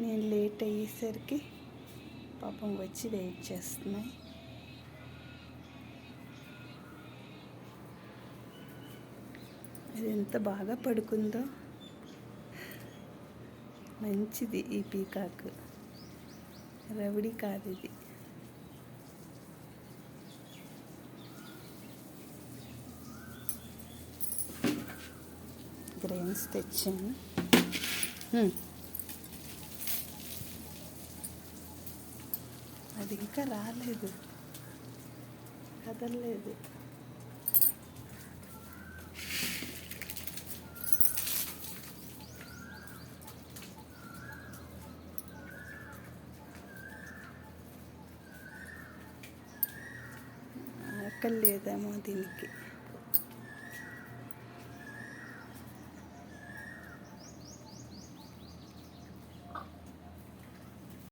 నేను లేట్ అయ్యేసరికి పాపం వచ్చి వెయిట్ చేస్తున్నాయి. అది ఎంత బాగా పడుకుందో. మంచిది ఈ పీకాక్, రౌడీ కాదు ఇది. గ్రెయిన్స్ తెచ్చాను. అది ఇంకా రాలేదు, కదలలేదు. ఆకలి లేదేమో దీనికి.